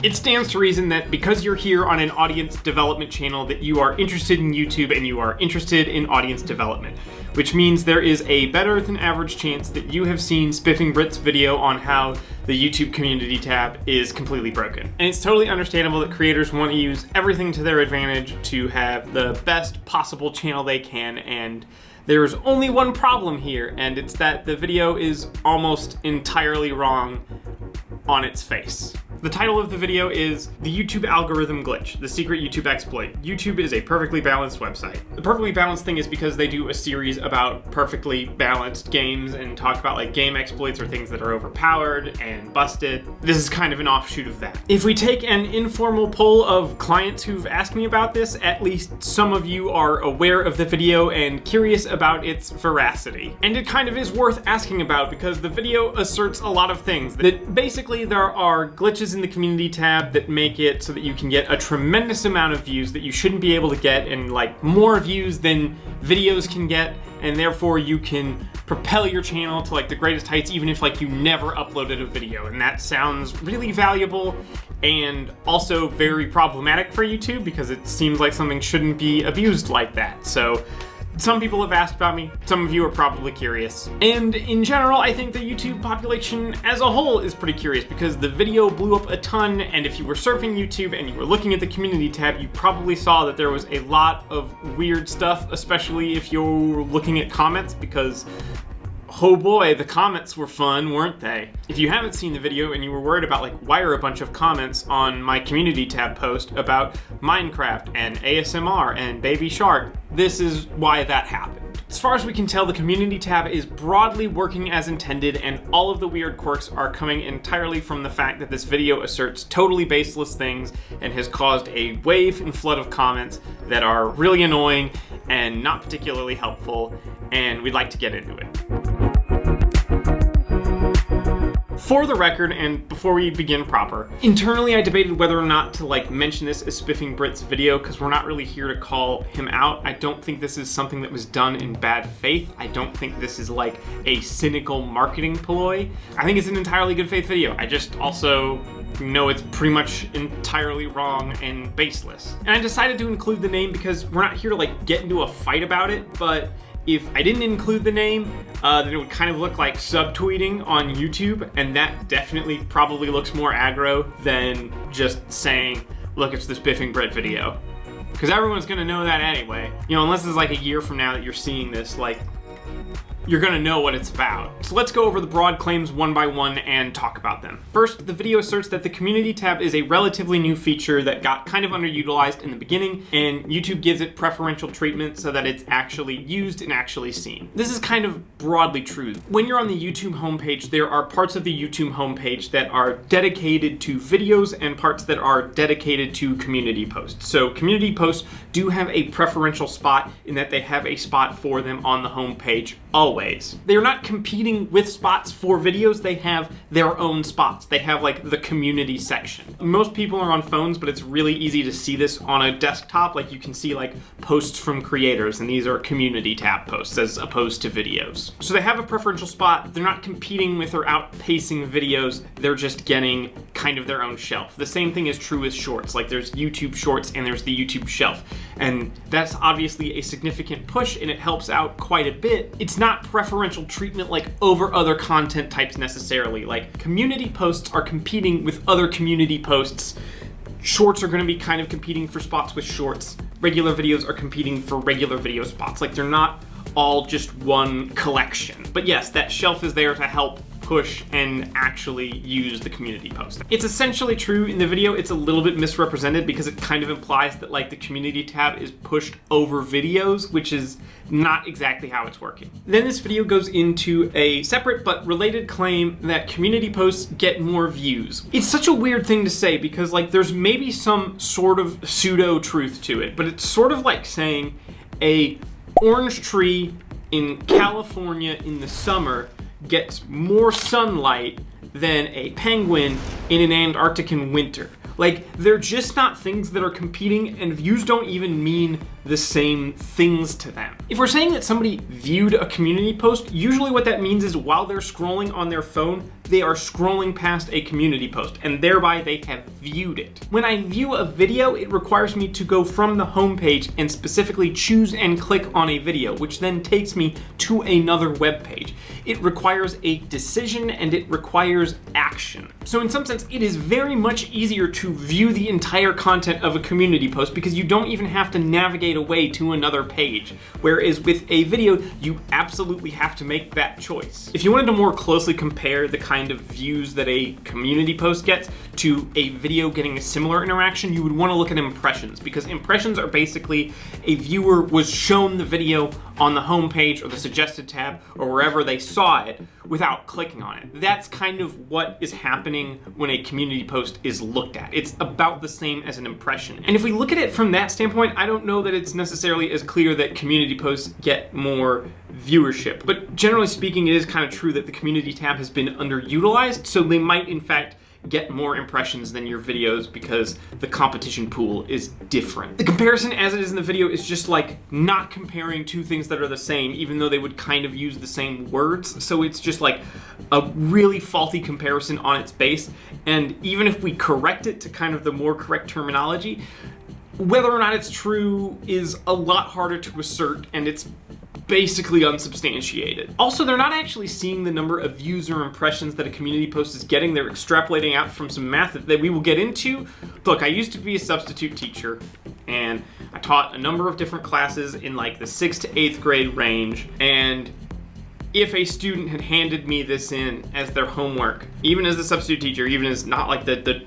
It stands to reason that because you're here on an audience development channel that you are interested in YouTube and you are interested in audience development, which means there is a better than average chance that you have seen Spiffing Brit's video on how the YouTube community tab is completely broken. And it's totally understandable that creators want to use everything to their advantage to have the best possible channel they can, and there's only one problem here, and it's that the video is almost entirely wrong on its face. The title of the video is The YouTube Algorithm Glitch, the Secret YouTube Exploit. YouTube is a perfectly balanced website. The perfectly balanced thing is because they do a series about perfectly balanced games and talk about like game exploits or things that are overpowered and busted. This is kind of an offshoot of that. If we take an informal poll of clients who've asked me about this, at least some of you are aware of the video and curious about its veracity. And it kind of is worth asking about because the video asserts a lot of things. That basically there are glitches in the community tab that make it so that you can get a tremendous amount of views that you shouldn't be able to get, and like more views than videos can get, and therefore you can propel your channel to like the greatest heights even if like you never uploaded a video. And that sounds really valuable and also very problematic for YouTube because it seems like something shouldn't be abused like that. So some people have asked about me, some of you are probably curious. And in general, I think the YouTube population as a whole is pretty curious because the video blew up a ton, and if you were surfing YouTube and you were looking at the community tab, you probably saw that there was a lot of weird stuff, especially if you're looking at comments, because oh boy, the comments were fun, weren't they? If you haven't seen the video and you were worried about like, why are a bunch of comments on my community tab post about Minecraft and ASMR and Baby Shark, this is why that happened. As far as we can tell, the community tab is broadly working as intended, and all of the weird quirks are coming entirely from the fact that this video asserts totally baseless things and has caused a wave and flood of comments that are really annoying and not particularly helpful, and we'd like to get into it. For the record, and before we begin proper, internally I debated whether or not to like mention this as Spiffing Brit's video because we're not really here to call him out. I don't think this is something that was done in bad faith. I don't think this is like a cynical marketing ploy. I think it's an entirely good faith video. I just also know it's pretty much entirely wrong and baseless. And I decided to include the name because we're not here to like get into a fight about it, but if I didn't include the name, then it would kind of look like subtweeting on YouTube, and that definitely probably looks more aggro than just saying, look, it's the Spiffing Brit video. Because everyone's gonna know that anyway. You know, unless it's like a year from now that you're seeing this, like, you're gonna know what it's about. So let's go over the broad claims one by one and talk about them. First, the video asserts that the community tab is a relatively new feature that got kind of underutilized in the beginning, and YouTube gives it preferential treatment so that it's actually used and actually seen. This is kind of broadly true. When you're on the YouTube homepage, there are parts of the YouTube homepage that are dedicated to videos and parts that are dedicated to community posts. So community posts do have a preferential spot in that they have a spot for them on the homepage always. They're not competing with spots for videos, they have their own spots. They have like the community section. Most people are on phones, but it's really easy to see this on a desktop. Like you can see like posts from creators, and these are community tab posts as opposed to videos. So they have a preferential spot. They're not competing with or outpacing videos. They're just getting kind of their own shelf. The same thing is true with shorts. Like there's YouTube shorts and there's the YouTube shelf. And that's obviously a significant push, and it helps out quite a bit. It's not preferential treatment like over other content types necessarily. Like community posts are competing with other community posts. Shorts are gonna be kind of competing for spots with shorts. Regular videos are competing for regular video spots. Like they're not all just one collection. But yes, that shelf is there to help push and actually use the community post. It's essentially true in the video. It's a little bit misrepresented because it kind of implies that like the community tab is pushed over videos, which is not exactly how it's working. Then this video goes into a separate but related claim that community posts get more views. It's such a weird thing to say because like there's maybe some sort of pseudo truth to it, but it's sort of like saying a orange tree in California in the summer gets more sunlight than a penguin in an Antarctican winter. Like, they're just not things that are competing, and views don't even mean the same things to them. If we're saying that somebody viewed a community post, usually what that means is while they're scrolling on their phone, they are scrolling past a community post, and thereby they have viewed it. When I view a video, it requires me to go from the home page and specifically choose and click on a video, which then takes me to another web page. It requires a decision and it requires action. So in some sense, it is very much easier to view the entire content of a community post because you don't even have to navigate away to another page. Whereas with a video, you absolutely have to make that choice. If you wanted to more closely compare the kind of views that a community post gets to a video getting a similar interaction, you would want to look at impressions, because impressions are basically a viewer was shown the video on the home page or the suggested tab or wherever they saw it without clicking on it. That's kind of what is happening when a community post is looked at. It's about the same as an impression. And if we look at it from that standpoint, I don't know that it's necessarily as clear that community posts get more viewership. But generally speaking, it is kind of true that the community tab has been underutilized, so they might in fact get more impressions than your videos because the competition pool is different. The comparison as it is in the video is just like not comparing two things that are the same, even though they would kind of use the same words. So it's just like a really faulty comparison on its base. And even if we correct it to kind of the more correct terminology, whether or not it's true is a lot harder to assert, and it's basically unsubstantiated. Also, they're not actually seeing the number of views or impressions that a community post is getting. They're extrapolating out from some math that we will get into. Look, I used to be a substitute teacher, and I taught a number of different classes in like the 6th to 8th grade range, and if a student had handed me this in as their homework, even as the substitute teacher, even as not like the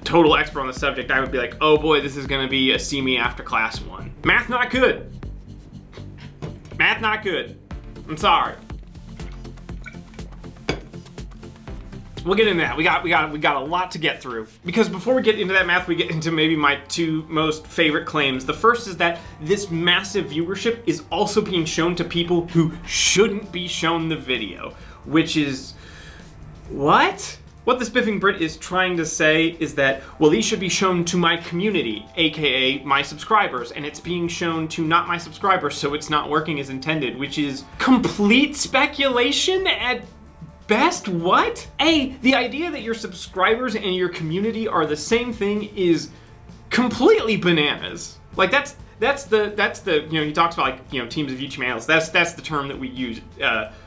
total expert on the subject, I would be like, oh boy, this is gonna be a see me after class one. Math not good. Math not good. I'm sorry. We'll get into that. We got a lot to get through. Because before we get into that math, we get into maybe my two most favorite claims. The first is that this massive viewership is also being shown to people who shouldn't be shown the video, which is what? What the Spiffing Brit is trying to say is that, well, these should be shown to my community, aka my subscribers, and it's being shown to not my subscribers, so it's not working as intended, which is complete speculation at best. What? The idea that your subscribers and your community are the same thing is completely bananas. Like that's the he talks about like teams of YouTube channels. That's the term that we use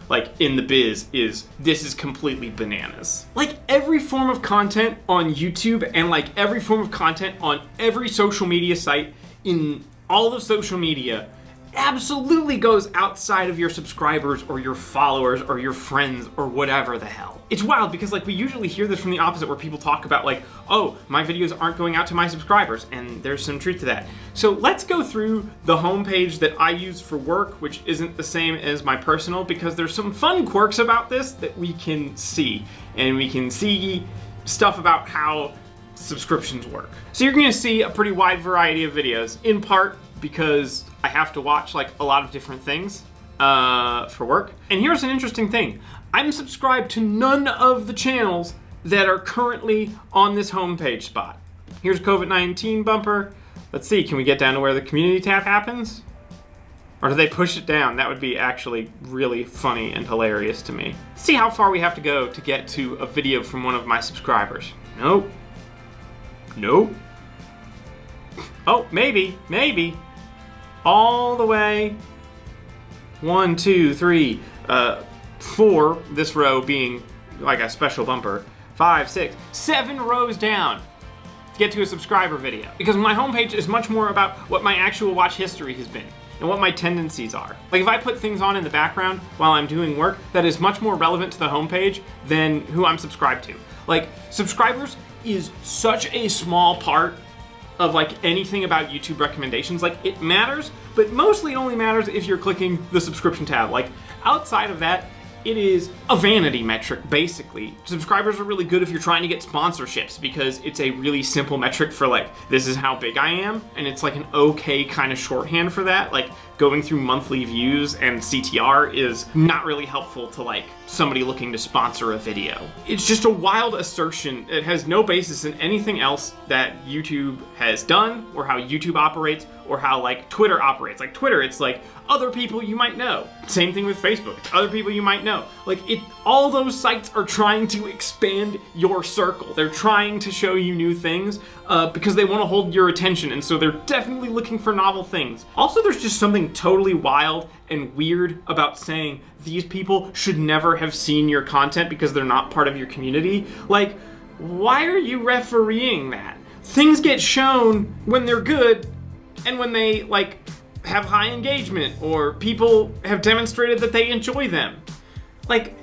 like in the biz is this is completely bananas. Like every form of content on YouTube and like every form of content on every social media site in all of social media absolutely goes outside of your subscribers or your followers or your friends or whatever the hell. It's wild because like we usually hear this from the opposite, where people talk about like, oh, my videos aren't going out to my subscribers, and there's some truth to that. So let's go through the homepage that I use for work, which isn't the same as my personal, because there's some fun quirks about this that we can see, and we can see stuff about how subscriptions work. So you're gonna see a pretty wide variety of videos, in part because I have to watch like a lot of different things for work. And here's an interesting thing. I'm subscribed to none of the channels that are currently on this homepage spot. Here's COVID-19 bumper. Let's see, can we get down to where the community tab happens? Or do they push it down? That would be actually really funny and hilarious to me. Let's see how far we have to go to get to a video from one of my subscribers. Nope. Nope. Oh, maybe. All the way, 1, 2, 3, 4, this row being like a special bumper, 5, 6, 7 rows down to get to a subscriber video. Because my homepage is much more about what my actual watch history has been and what my tendencies are. Like if I put things on in the background while I'm doing work, that is much more relevant to the homepage than who I'm subscribed to. Like subscribers is such a small part of like anything about YouTube recommendations. Like it matters, but mostly it only matters if you're clicking the subscription tab. Like outside of that, it is a vanity metric, basically. Subscribers are really good if you're trying to get sponsorships because it's a really simple metric for like, this is how big I am, and it's like an okay kind of shorthand for that. Like going through monthly views and CTR is not really helpful to like somebody looking to sponsor a video. It's just a wild assertion. It has no basis in anything else that YouTube has done, or how YouTube operates, or how like Twitter operates. Like Twitter, it's like other people you might know. Same thing with Facebook, it's other people you might know. Like all those sites are trying to expand your circle. They're trying to show you new things because they want to hold your attention, and so they're definitely looking for novel things. Also, there's just something totally wild and weird about saying these people should never have seen your content because they're not part of your community. Like, why are you refereeing that? Things get shown when they're good and when they like have high engagement or people have demonstrated that they enjoy them. Like,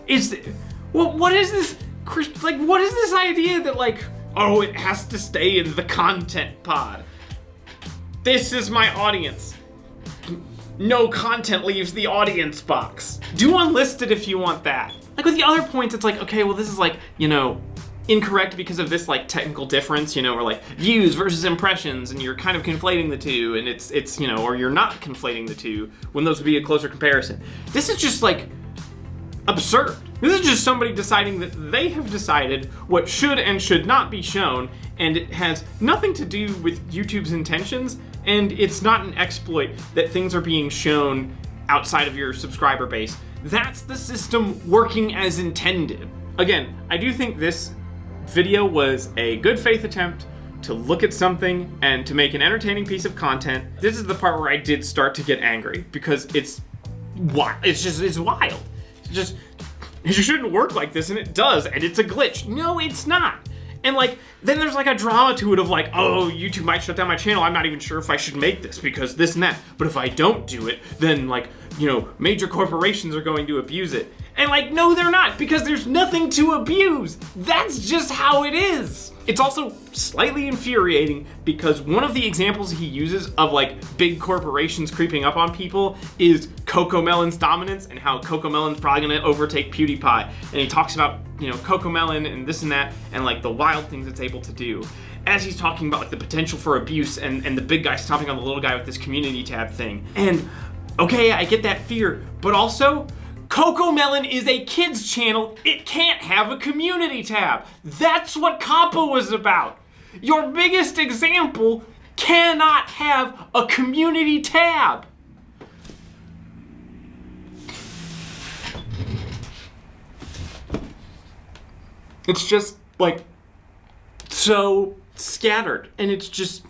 what is this? Like, what is this idea that like, oh, it has to stay in the content pod? This is my audience. No content leaves the audience box. Do unlisted if you want that. Like with the other points, it's like, okay, well this is like, you know, incorrect because of this like technical difference, you know, or like views versus impressions, and you're kind of conflating the two, and it's you know, or you're not conflating the two when those would be a closer comparison. This is just like absurd. This is just somebody deciding that they have decided what should and should not be shown, and it has nothing to do with YouTube's intentions, and it's not an exploit that things are being shown outside of your subscriber base. That's the system working as intended. Again, I do think this video was a good faith attempt to look at something and to make an entertaining piece of content. This is the part where I did start to get angry because it's wild. It's wild. It shouldn't work like this, and it does, and it's a glitch. No, it's not. And like, then there's like a drama to it of like, oh, YouTube might shut down my channel. I'm not even sure if I should make this because this and that. But if I don't do it, then like, you know, major corporations are going to abuse it. And like, no, they're not, because there's nothing to abuse. That's just how it is. It's also slightly infuriating because one of the examples he uses of like big corporations creeping up on people is CoComelon's dominance and how CoComelon's probably gonna overtake PewDiePie. And he talks about, you know, CoComelon and this and that and like the wild things it's able to do. As he's talking about like the potential for abuse and the big guy stomping on the little guy with this community tab thing. And okay, I get that fear, but also, CoComelon is a kids channel. It can't have a community tab. That's what COPPA was about. Your biggest example cannot have a community tab. It's just like so scattered, and it's just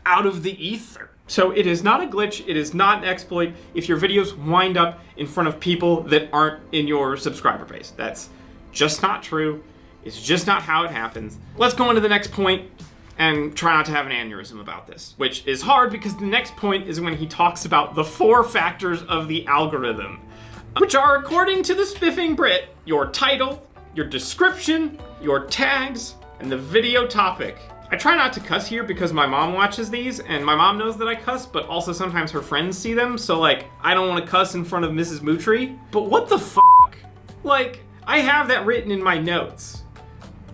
out of the ether. So it is not a glitch, it is not an exploit if your videos wind up in front of people that aren't in your subscriber base. That's just not true. It's just not how it happens. Let's go on to the next point and try not to have an aneurysm about this, which is hard because the next point is when he talks about the 4 factors of the algorithm, which are, according to the Spiffing Brit, your title, your description, your tags, and the video topic. I try not to cuss here because my mom watches these, and my mom knows that I cuss, but also sometimes her friends see them, so like, I don't want to cuss in front of Mrs. Mootry. But what the fuck? Like, I have that written in my notes.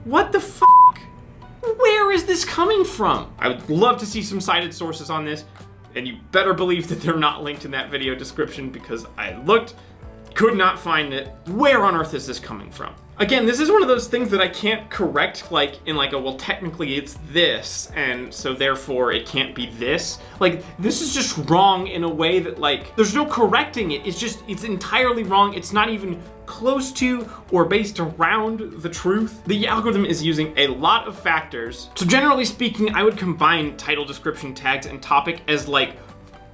What the fuck? Where is this coming from? I would love to see some cited sources on this, and you better believe that they're not linked in that video description because I looked, could not find it. Where on earth is this coming from? Again, this is one of those things that I can't correct, like, in like a, well, technically it's this, and so therefore it can't be this. Like, this is just wrong in a way that, like, there's no correcting it. It's entirely wrong. It's not even close to or based around the truth. The algorithm is using a lot of factors. So generally speaking, I would combine title, description, tags, and topic as like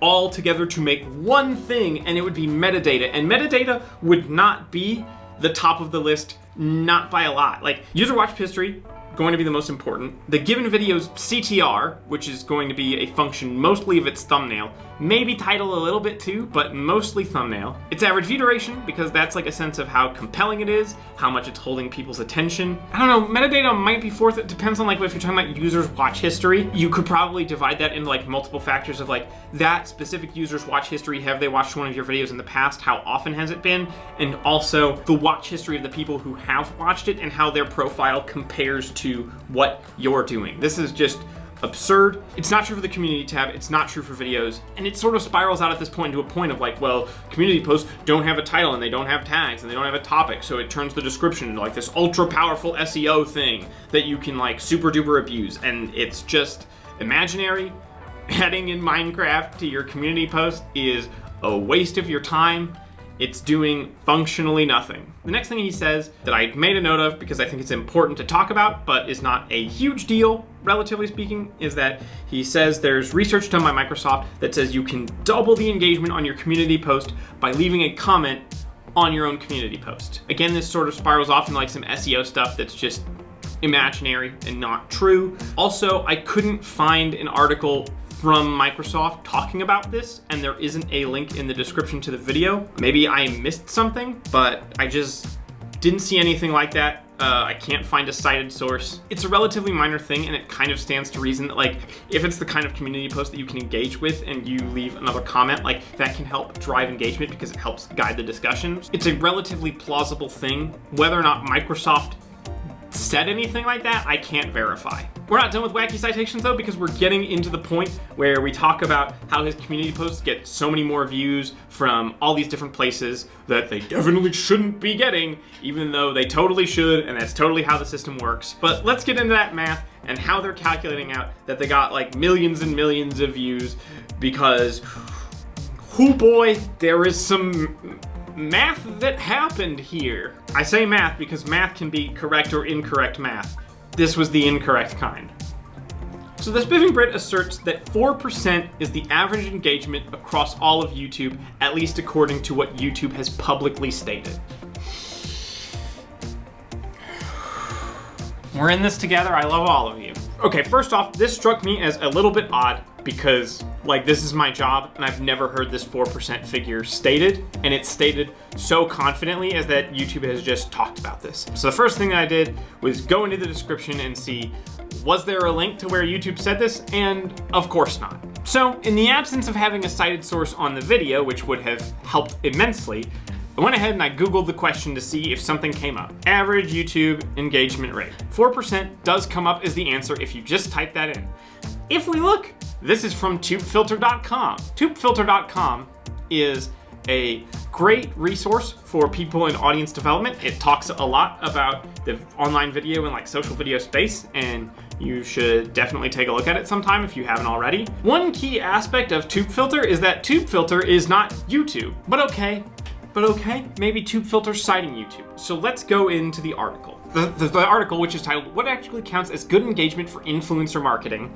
all together to make one thing, and it would be metadata. And metadata would not be the top of the list, not by a lot. Like, user watch history, going to be the most important. The given video's CTR, which is going to be a function mostly of its thumbnail, maybe title a little bit too, but mostly thumbnail. Its average view duration, because that's like a sense of how compelling it is, how much it's holding people's attention. I don't know, metadata might be fourth. It depends on like if you're talking about users' watch history. You could probably divide that into like multiple factors of like that specific user's watch history. Have they watched one of your videos in the past? How often has it been? And also the watch history of the people who have watched it and how their profile compares to what you're doing. This is just absurd. It's not true for the community tab, it's not true for videos, and it sort of spirals out at this point into a point of like, well, community posts don't have a title and they don't have tags and they don't have a topic, so it turns the description into like this ultra powerful SEO thing that you can like super duper abuse, and it's just imaginary. Adding in Minecraft to your community post is a waste of your time. It's doing functionally nothing. The next thing he says that I made a note of because I think it's important to talk about, but is not a huge deal, relatively speaking, is that he says there's research done by Microsoft that says you can double the engagement on your community post by leaving a comment on your own community post. Again, this sort of spirals off into like some SEO stuff that's just imaginary and not true. Also, I couldn't find an article from Microsoft talking about this, and there isn't a link in the description to the video. Maybe I missed something, but I just didn't see anything like that. I can't find a cited source. It's a relatively minor thing, and it kind of stands to reason that like, if it's the kind of community post that you can engage with and you leave another comment, like that can help drive engagement because it helps guide the discussions. It's a relatively plausible thing. Whether or not Microsoft said anything like that, I can't verify. We're not done with wacky citations though, because we're getting into the point where we talk about how his community posts get so many more views from all these different places that they definitely shouldn't be getting, even though they totally should, and that's totally how the system works. But let's get into that math and how they're calculating out that they got like millions and millions of views, because, oh boy, there is some math that happened here. I say math because math can be correct or incorrect math. This was the incorrect kind. So the Spiffing Brit asserts that 4% is the average engagement across all of YouTube, at least according to what YouTube has publicly stated. We're in this together, I love all of you. Okay, first off, this struck me as a little bit odd because like this is my job and I've never heard this 4% figure stated, and it's stated so confidently as that YouTube has just talked about this. So the first thing that I did was go into the description and see, was there a link to where YouTube said this? And of course not. So in the absence of having a cited source on the video, which would have helped immensely, I went ahead and I Googled the question to see if something came up. Average YouTube engagement rate. 4% does come up as the answer if you just type that in. If we look, this is from TubeFilter.com. TubeFilter.com is a great resource for people in audience development. It talks a lot about the online video and like social video space, and you should definitely take a look at it sometime if you haven't already. One key aspect of TubeFilter is that TubeFilter is not YouTube, but okay, maybe TubeFilter's citing YouTube. So let's go into the article. The article, which is titled, "What Actually Counts as Good Engagement for Influencer Marketing,"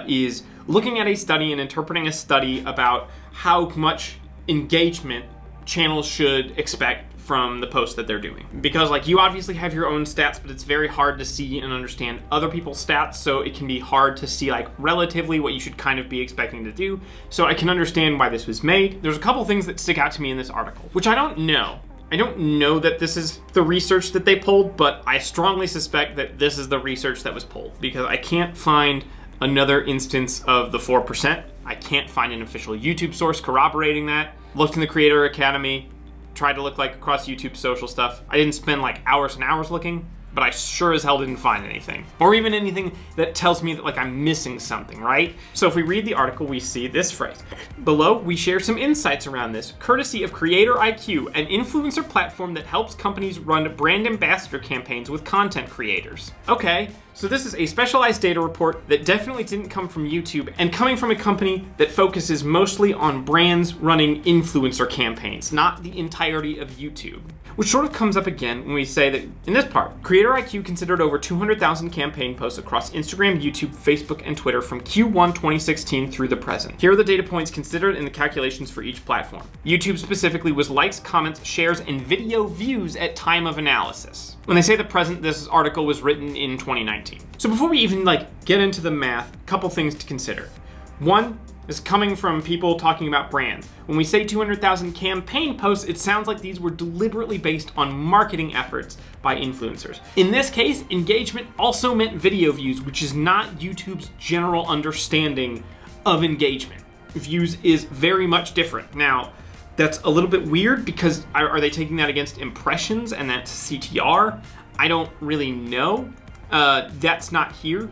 is looking at a study and interpreting a study about how much engagement channels should expect from the posts that they're doing. Because like you obviously have your own stats, but it's very hard to see and understand other people's stats, so it can be hard to see like relatively what you should kind of be expecting to do. So I can understand why this was made. There's a couple things that stick out to me in this article, which I don't know. I don't know that this is the research that they pulled, but I strongly suspect that this is the research that was pulled because I can't find another instance of the 4%. I can't find an official YouTube source corroborating that. Looked in the Creator Academy, tried to look like across YouTube social stuff. I didn't spend like hours and hours looking, but I sure as hell didn't find anything. Or even anything that tells me that like I'm missing something, right? So if we read the article, we see this phrase. Below, we share some insights around this, courtesy of Creator IQ, an influencer platform that helps companies run brand ambassador campaigns with content creators. Okay, so this is a specialized data report that definitely didn't come from YouTube and coming from a company that focuses mostly on brands running influencer campaigns, not the entirety of YouTube. Which sort of comes up again when we say that in this part, Creator IQ considered over 200,000 campaign posts across Instagram, YouTube, Facebook, and Twitter from Q1 2016 through the present. Here are the data points considered in the calculations for each platform. YouTube specifically was likes, comments, shares, and video views at time of analysis. When they say the present, this article was written in 2019. So before we even get into the math, a couple things to consider. One, is coming from people talking about brands. When we say 200,000 campaign posts, it sounds like these were deliberately based on marketing efforts by influencers. In this case, engagement also meant video views, which is not YouTube's general understanding of engagement. Views is very much different. Now, that's a little bit weird because are they taking that against impressions and that's CTR? I don't really know. That's not here.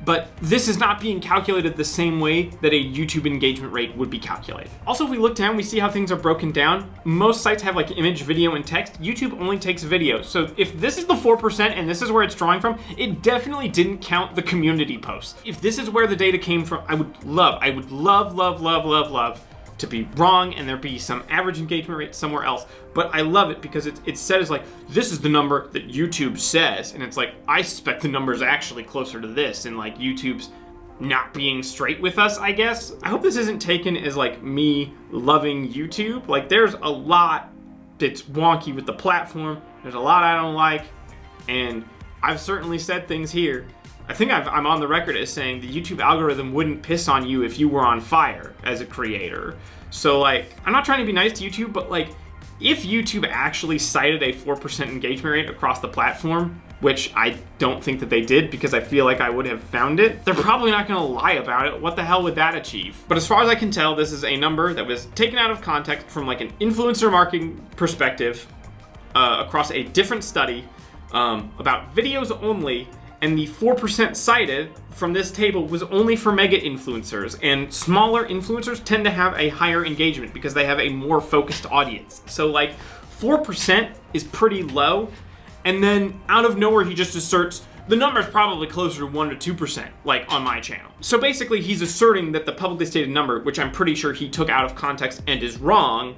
but this is not being calculated the same way that a YouTube engagement rate would be calculated. Also, if we look down, we see how things are broken down. Most sites have like image, video, and text. YouTube only takes video. So if this is the 4% and this is where it's drawing from, it definitely didn't count the community posts. If this is where the data came from, I would love to be wrong and there be some average engagement rate somewhere else. But I love it because it's said as like, this is the number that YouTube says. And it's like, I suspect the number is actually closer to this, and like YouTube's not being straight with us, I guess. I hope this isn't taken as like me loving YouTube. Like, there's a lot that's wonky with the platform. There's a lot I don't like. And I've certainly said things here. I think I'm on the record as saying the YouTube algorithm wouldn't piss on you if you were on fire as a creator. So like, I'm not trying to be nice to YouTube, but like, if YouTube actually cited a 4% engagement rate across the platform, which I don't think that they did because I feel like I would have found it, they're probably not gonna lie about it. What the hell would that achieve? But as far as I can tell, this is a number that was taken out of context from like an influencer marketing perspective across a different study about videos only. And the 4% cited from this table was only for mega influencers, and smaller influencers tend to have a higher engagement because they have a more focused audience. So like 4% is pretty low, and then out of nowhere he just asserts the number is probably closer to 1 to 2%, like on my channel. So basically he's asserting that the publicly stated number, which I'm pretty sure he took out of context and is wrong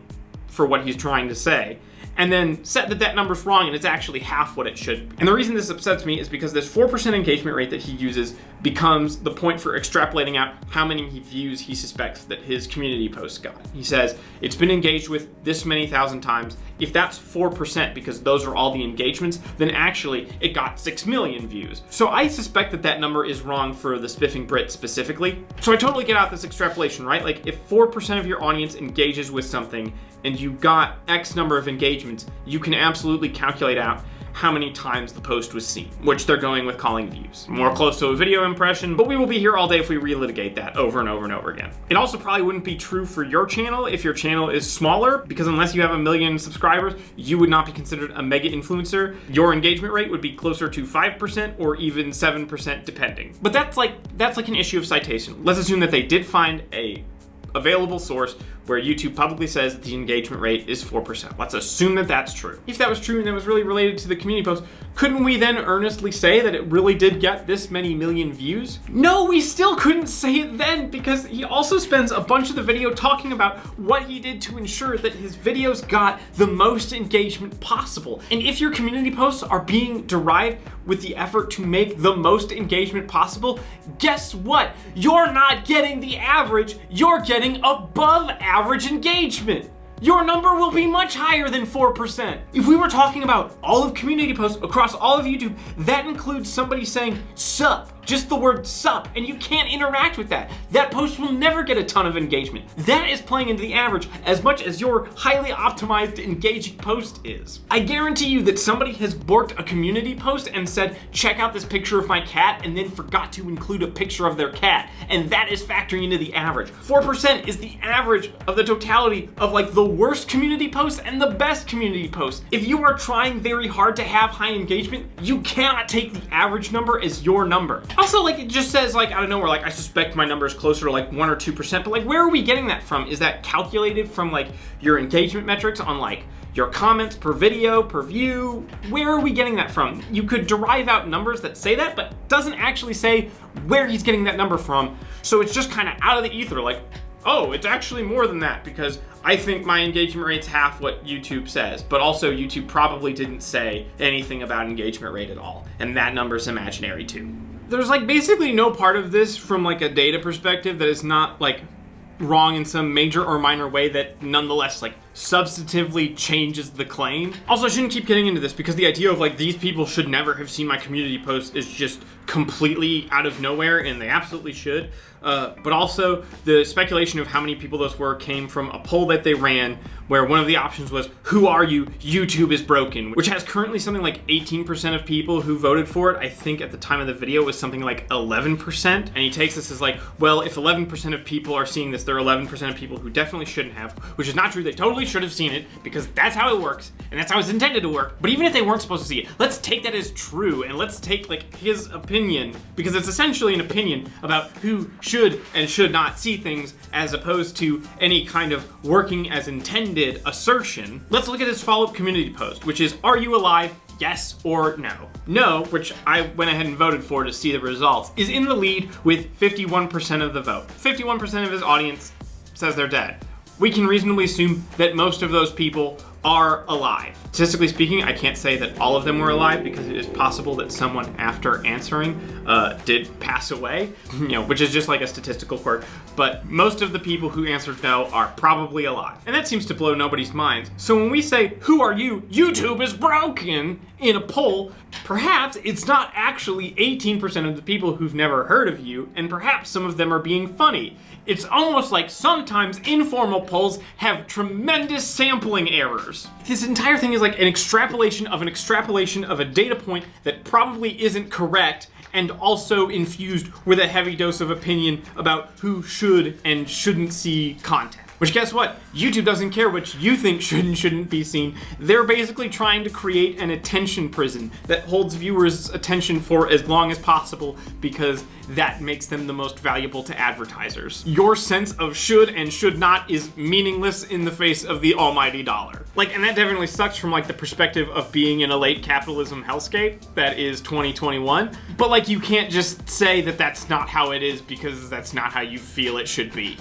for what he's trying to say, and then said that that number's wrong and it's actually half what it should be. And the reason this upsets me is because this 4% engagement rate that he uses becomes the point for extrapolating out how many views he suspects that his community posts got. He says, it's been engaged with this many thousand times. If that's 4%, because those are all the engagements, then actually it got 6 million views. So I suspect that that number is wrong for the Spiffing Brit specifically. So I totally get out this extrapolation, right? Like if 4% of your audience engages with something and you got X number of engagements, you can absolutely calculate out how many times the post was seen, which they're going with calling views. More close to a video impression, but we will be here all day if we relitigate that over and over and over again. It also probably wouldn't be true for your channel if your channel is smaller, because unless you have 1 million subscribers, you would not be considered a mega influencer. Your engagement rate would be closer to 5% or even 7% depending. But that's like an issue of citation. Let's assume that they did find a available source where YouTube publicly says that the engagement rate is 4%. Let's assume that that's true. If that was true and that was really related to the community post, couldn't we then earnestly say that it really did get this many million views? No, we still couldn't say it then, because he also spends a bunch of the video talking about what he did to ensure that his videos got the most engagement possible. And if your community posts are being derived with the effort to make the most engagement possible, guess what? You're not getting the average, you're getting above average engagement. Your number will be much higher than 4%. If we were talking about all of community posts across all of YouTube, that includes somebody saying sup, just the word sup, and you can't interact with that. That post will never get a ton of engagement. That is playing into the average as much as your highly optimized engaging post is. I guarantee you that somebody has borked a community post and said, check out this picture of my cat, and then forgot to include a picture of their cat, and that is factoring into the average. 4% is the average of the totality of like the worst community posts and the best community posts. If you are trying very hard to have high engagement, you cannot take the average number as your number. Also, like, it just says, like, out of nowhere, like, I suspect my number is closer to like 1 or 2%, but like, where are we getting that from? Is that calculated from like your engagement metrics on like your comments per video, per view? Where are we getting that from? You could derive out numbers that say that, but doesn't actually say where he's getting that number from. So it's just kind of out of the ether, like, oh, it's actually more than that because I think my engagement rate's half what YouTube says, but also YouTube probably didn't say anything about engagement rate at all, and that number's imaginary too. There's like basically no part of this from like a data perspective that is not like wrong in some major or minor way that nonetheless like substantively changes the claim. Also, I shouldn't keep getting into this because the idea of like these people should never have seen my community post is just completely out of nowhere, and they absolutely should. But also the speculation of how many people those were came from a poll that they ran where one of the options was, who are you? YouTube is broken, which has currently something like 18% of people who voted for it. I think at the time of the video it was something like 11%. And he takes this as like, well, if 11% of people are seeing this, there are 11% of people who definitely shouldn't have, which is not true. They totally probably should have seen it because that's how it works and that's how it's intended to work. But even if they weren't supposed to see it, let's take that as true and let's take like his opinion, because it's essentially an opinion about who should and should not see things as opposed to any kind of working as intended assertion. Let's look at his follow-up community post, which is, are you alive? Yes or no. No, which I went ahead and voted for to see the results, is in the lead with 51% of the vote. 51% of his audience says they're dead. We can reasonably assume that most of those people are alive. Statistically speaking, I can't say that all of them were alive because it is possible that someone after answering did pass away, which is just like a statistical quirk. But most of the people who answered no are probably alive. And that seems to blow nobody's minds. So when we say, who are you? YouTube is broken in a poll, perhaps it's not actually 18% of the people who've never heard of you, and perhaps some of them are being funny. It's almost like sometimes informal polls have tremendous sampling errors. This entire thing is like an extrapolation of a data point that probably isn't correct, and also infused with a heavy dose of opinion about who should and shouldn't see content. Which, guess what? YouTube doesn't care what you think should and shouldn't be seen. They're basically trying to create an attention prison that holds viewers' attention for as long as possible because that makes them the most valuable to advertisers. Your sense of should and should not is meaningless in the face of the almighty dollar. And that definitely sucks from the perspective of being in a late capitalism hellscape that is 2021. But you can't just say that that's not how it is because that's not how you feel it should be.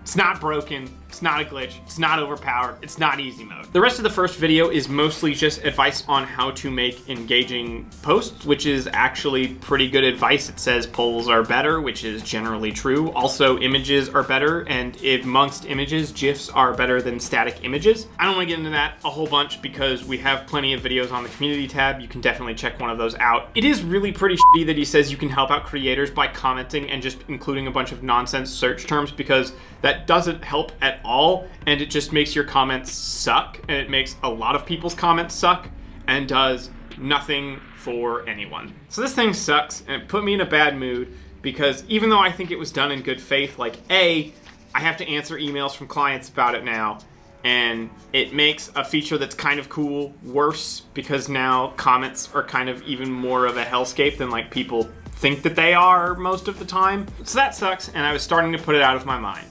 It's not broken, it's not a glitch, it's not overpowered, it's not easy mode. The rest of the first video is mostly just advice on how to make engaging posts, which is actually pretty good advice. It says polls are better, which is generally true. Also, images are better, and amongst images, GIFs are better than static images. I don't want to get into that a whole bunch because we have plenty of videos on the community tab. You can definitely check one of those out. It is really pretty shitty that he says you can help out creators by commenting and just including a bunch of nonsense search terms, because that doesn't help at all, and it just makes your comments suck, and it makes a lot of people's comments suck, and does nothing for anyone. So this thing sucks, and it put me in a bad mood, because even though I think it was done in good faith, I have to answer emails from clients about it now, and it makes a feature that's kind of cool worse, because now comments are kind of even more of a hellscape than people think that they are most of the time. So that sucks, and I was starting to put it out of my mind.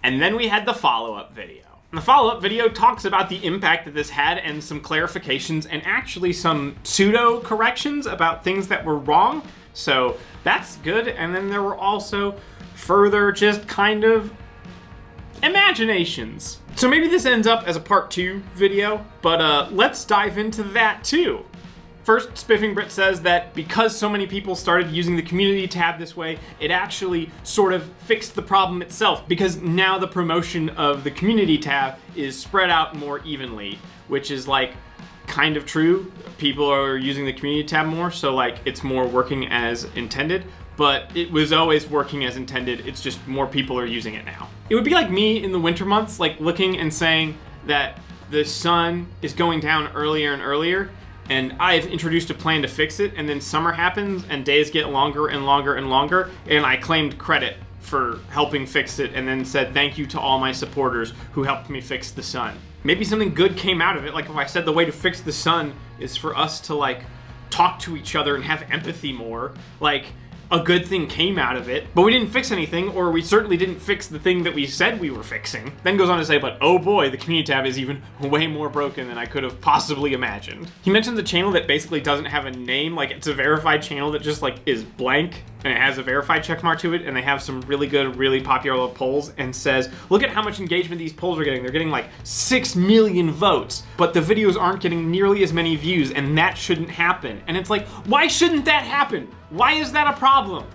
And then we had the follow-up video. And the follow-up video talks about the impact that this had and some clarifications and actually some pseudo corrections about things that were wrong. So that's good. And then there were also further just kind of imaginations. So maybe this ends up as a part 2 video, but let's dive into that too. First, Spiffing Brit says that because so many people started using the community tab this way, it actually sort of fixed the problem itself, because now the promotion of the community tab is spread out more evenly, which is kind of true. People are using the community tab more, so it's more working as intended, but it was always working as intended. It's just more people are using it now. It would be like me in the winter months, looking and saying that the sun is going down earlier and earlier, and I've introduced a plan to fix it, and then summer happens and days get longer and longer and longer, and I claimed credit for helping fix it and then said thank you to all my supporters who helped me fix the sun. Maybe something good came out of it, if I said the way to fix the sun is for us to talk to each other and have empathy more, a good thing came out of it, but we didn't fix anything, or we certainly didn't fix the thing that we said we were fixing. Then goes on to say, but oh boy, the community tab is even way more broken than I could have possibly imagined. He mentions a channel that basically doesn't have a name, it's a verified channel that just is blank, and it has a verified checkmark to it, and they have some really good, really popular polls, and says, look at how much engagement these polls are getting. They're getting 6 million votes, but the videos aren't getting nearly as many views, and that shouldn't happen. And it's why shouldn't that happen? Why is that a problem?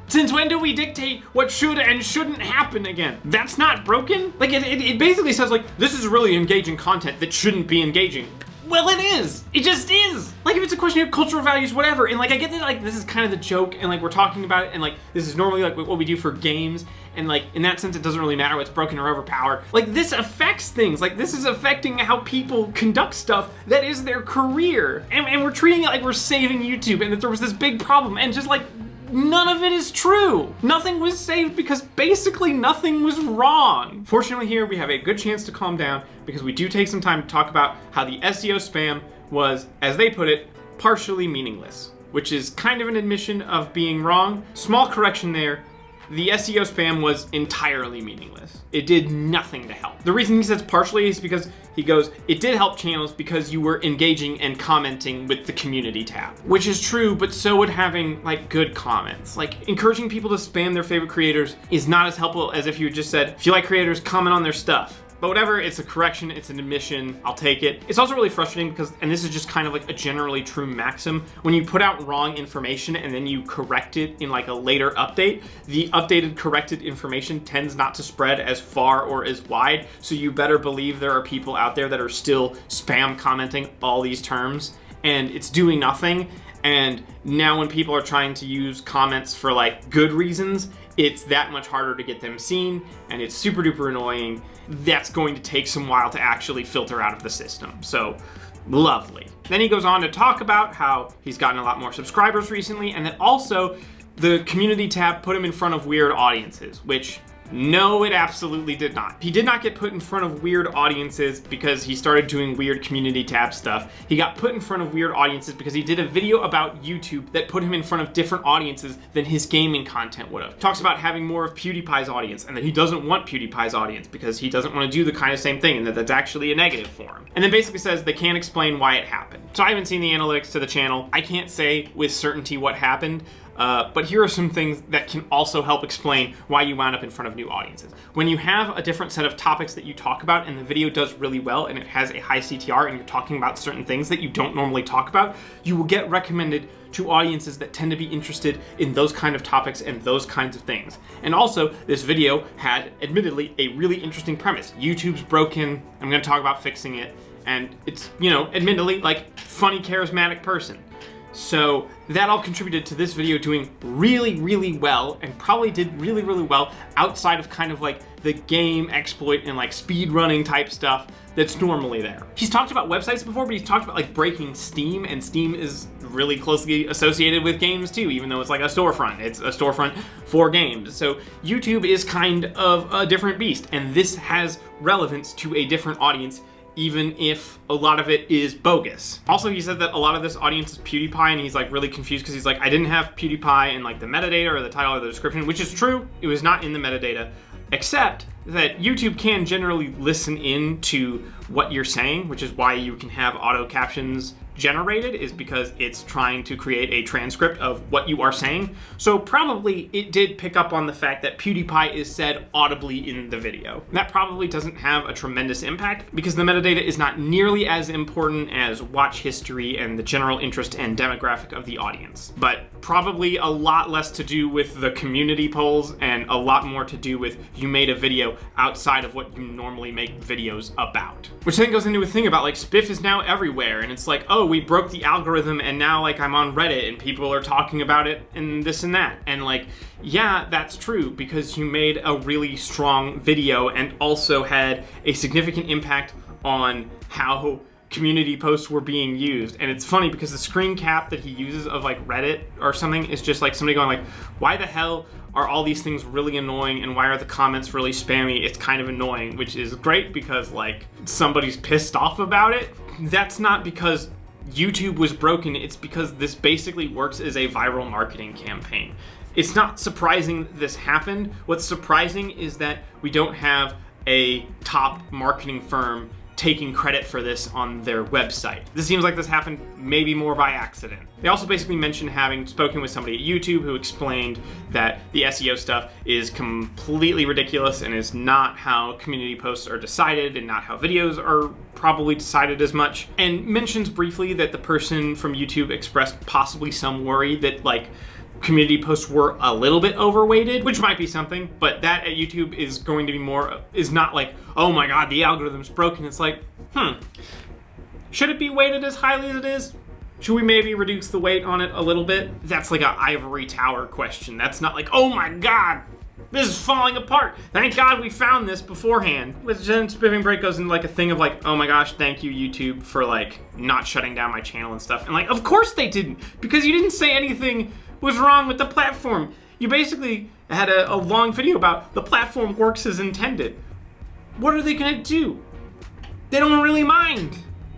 Since when do we dictate what should and shouldn't happen again? That's not broken? It basically says this is really engaging content that shouldn't be engaging. Well, it is. It just is. If it's a question of cultural values, whatever. And I get that this is kind of the joke, and we're talking about it, and this is normally what we do for games, and in that sense it doesn't really matter what's broken or overpowered. This affects things. This is affecting how people conduct stuff that is their career. And we're treating it like we're saving YouTube and that there was this big problem, and just none of it is true. Nothing was saved because basically nothing was wrong. Fortunately here we have a good chance to calm down because we do take some time to talk about how the SEO spam was, as they put it, partially meaningless, which is kind of an admission of being wrong. Small correction there. The SEO spam was entirely meaningless. It did nothing to help. The reason he says partially is because he goes, it did help channels because you were engaging and commenting with the community tab, which is true, but so would having like good comments. Like encouraging people to spam their favorite creators is not as helpful as if you just said, if you like creators, comment on their stuff. But whatever, it's a correction, it's an admission, I'll take it. It's also really frustrating because, and this is just kind of like a generally true maxim, when you put out wrong information and then you correct it in like a later update, the updated corrected information tends not to spread as far or as wide, so you better believe there are people out there that are still spam commenting all these terms, and it's doing nothing. And now when people are trying to use comments for like good reasons, it's that much harder to get them seen, and it's super duper annoying. That's going to take some while to actually filter out of the system. So, lovely. Then he goes on to talk about how he's gotten a lot more subscribers recently, and that also the community tab put him in front of weird audiences, which no, it absolutely did not. He did not get put in front of weird audiences because he started doing weird community tab stuff. He got put in front of weird audiences because he did a video about YouTube that put him in front of different audiences than his gaming content would have. Talks about having more of PewDiePie's audience and that he doesn't want PewDiePie's audience because he doesn't want to do the kind of same thing and that that's actually a negative for him. And then basically says they can't explain why it happened. So I haven't seen the analytics to the channel. I can't say with certainty what happened. But here are some things that can also help explain why you wound up in front of new audiences. When you have a different set of topics that you talk about and the video does really well and it has a high CTR and you're talking about certain things that you don't normally talk about, you will get recommended to audiences that tend to be interested in those kind of topics and those kinds of things. And also, this video had, admittedly, a really interesting premise. YouTube's broken, I'm gonna talk about fixing it, and it's, you know, admittedly, like, funny, charismatic person. So that all contributed to this video doing really, really well, and probably did really, really well outside of kind of like the game exploit and like speed running type stuff that's normally there. He's talked about websites before, but he's talked about like breaking Steam, and Steam is really closely associated with games too, even though it's like a storefront. It's a storefront for games. So YouTube is kind of a different beast, and this has relevance to a different audience, even if a lot of it is bogus. Also, he said that a lot of this audience is PewDiePie, and he's like really confused because he's like, I didn't have PewDiePie in like the metadata or the title or the description, which is true. It was not in the metadata, except that YouTube can generally listen in to what you're saying, which is why you can have auto captions generated, is because it's trying to create a transcript of what you are saying. So probably it did pick up on the fact that PewDiePie is said audibly in the video. That probably doesn't have a tremendous impact because the metadata is not nearly as important as watch history and the general interest and demographic of the audience, but probably a lot less to do with the community polls and a lot more to do with you made a video outside of what you normally make videos about. Which then goes into a thing about like Spiff is now everywhere, and it's like, oh, we broke the algorithm and now like I'm on Reddit and people are talking about it and this and that. And like, yeah, that's true because you made a really strong video and also had a significant impact on how community posts were being used. And it's funny because the screen cap that he uses of like Reddit or something is just like somebody going like, why the hell are all these things really annoying and why are the comments really spammy? It's kind of annoying, which is great because like somebody's pissed off about it. That's not because YouTube was broken, it's because this basically works as a viral marketing campaign. It's not surprising this happened. What's surprising is that we don't have a top marketing firm taking credit for this on their website. This seems like this happened maybe more by accident. They also basically mentioned having spoken with somebody at YouTube who explained that the SEO stuff is completely ridiculous and is not how community posts are decided and not how videos are probably decided as much, and mentions briefly that the person from YouTube expressed possibly some worry that like community posts were a little bit overweighted, which might be something, but that at YouTube is going to be more, is not like, oh my god, the algorithm's broken. It's like, should it be weighted as highly as it is? Should we maybe reduce the weight on it a little bit? That's like an ivory tower question. That's not like, oh my god, this is falling apart. Thank God we found this beforehand. Which then Spiffing Brit goes into like a thing of like, oh my gosh, thank you YouTube for like not shutting down my channel and stuff. And like, of course they didn't, because you didn't say anything was wrong with the platform. You basically had a long video about the platform works as intended. What are they gonna do? They don't really mind.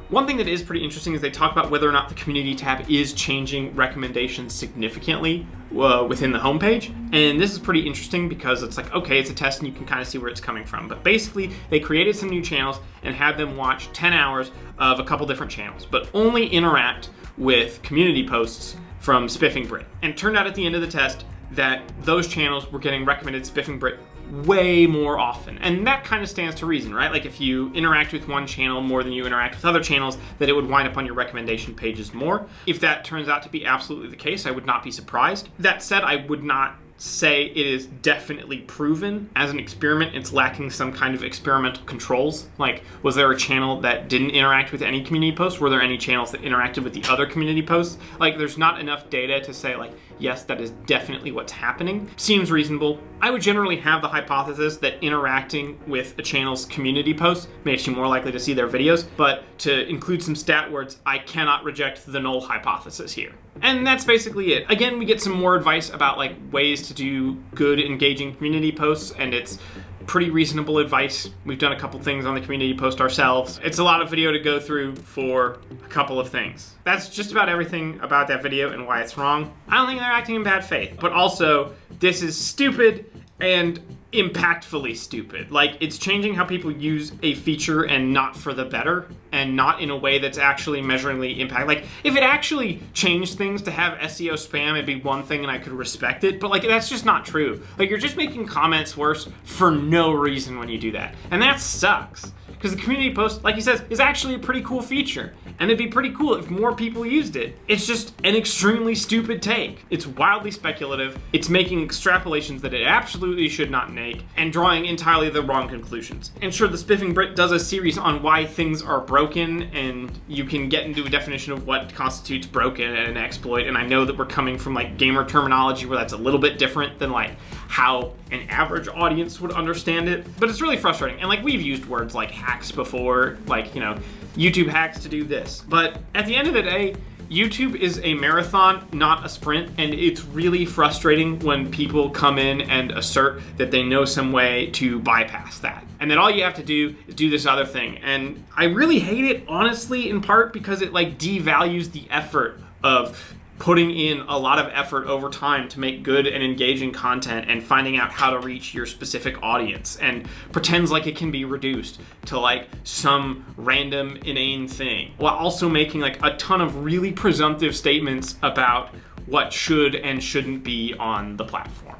One thing that is pretty interesting is they talk about whether or not the community tab is changing recommendations significantly within the homepage. And this is pretty interesting because it's like, okay, it's a test and you can kind of see where it's coming from. But basically, they created some new channels and had them watch 10 hours of a couple different channels, but only interact with community posts from Spiffing Brit. And turned out at the end of the test that those channels were getting recommended Spiffing Brit way more often. And that kind of stands to reason, right? Like if you interact with one channel more than you interact with other channels, that it would wind up on your recommendation pages more. If that turns out to be absolutely the case, I would not be surprised. That said, I would not say it is definitely proven. As an experiment, it's lacking some kind of experimental controls. Like, was there a channel that didn't interact with any community posts? Were there any channels that interacted with the other community posts? Like, there's not enough data to say, like, yes, that is definitely what's happening. Seems reasonable. I would generally have the hypothesis that interacting with a channel's community posts makes you more likely to see their videos, but to include some stat words, I cannot reject the null hypothesis here. And that's basically it. Again, we get some more advice about like ways to do good, engaging community posts, and it's pretty reasonable advice. We've done a couple things on the community post ourselves. It's a lot of video to go through for a couple of things. That's just about everything about that video and why it's wrong. I don't think they're acting in bad faith, but also this is stupid and impactfully stupid. Like, it's changing how people use a feature and not for the better, and not in a way that's actually measuringly impact. Like, if it actually changed things to have SEO spam, it'd be one thing and I could respect it, but like, that's just not true. Like, you're just making comments worse for no reason when you do that. And that sucks. Because the community post, like he says, is actually a pretty cool feature. And it'd be pretty cool if more people used it. It's just an extremely stupid take. It's wildly speculative. It's making extrapolations that it absolutely should not make, and drawing entirely the wrong conclusions. And sure, the Spiffing Brit does a series on why things are broken, and you can get into a definition of what constitutes broken and an exploit. And I know that we're coming from like gamer terminology where that's a little bit different than like how an average audience would understand it. But it's really frustrating. And like, we've used words like hacks before, like, you know, YouTube hacks to do this. But at the end of the day, YouTube is a marathon, not a sprint, and it's really frustrating when people come in and assert that they know some way to bypass that. And then all you have to do is do this other thing. And I really hate it, honestly, in part because it like devalues the effort of putting in a lot of effort over time to make good and engaging content and finding out how to reach your specific audience, and pretends like it can be reduced to like some random inane thing, while also making like a ton of really presumptive statements about what should and shouldn't be on the platform.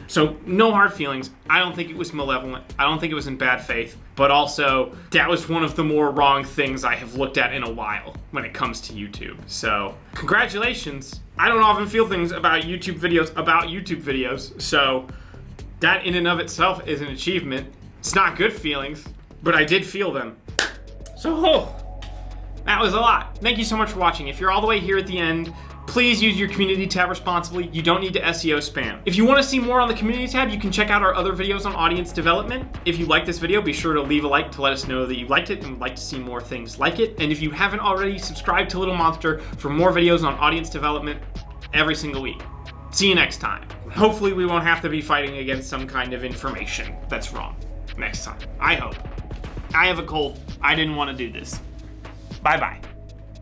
So no hard feelings. I don't think it was malevolent. I don't think it was in bad faith, but also that was one of the more wrong things I have looked at in a while when it comes to YouTube. So congratulations. I don't often feel things about YouTube videos, so that in and of itself is an achievement. It's not good feelings, but I did feel them. So that was a lot. Thank you so much for watching. If you're all the way here at the end, please use your community tab responsibly. You don't need to SEO spam. If you want to see more on the community tab, you can check out our other videos on audience development. If you like this video, be sure to leave a like to let us know that you liked it and would like to see more things like it. And if you haven't already, subscribe to Little Monster for more videos on audience development every single week. See you next time. Hopefully we won't have to be fighting against some kind of information that's wrong next time. I hope. I have a cold. I didn't want to do this. Bye-bye.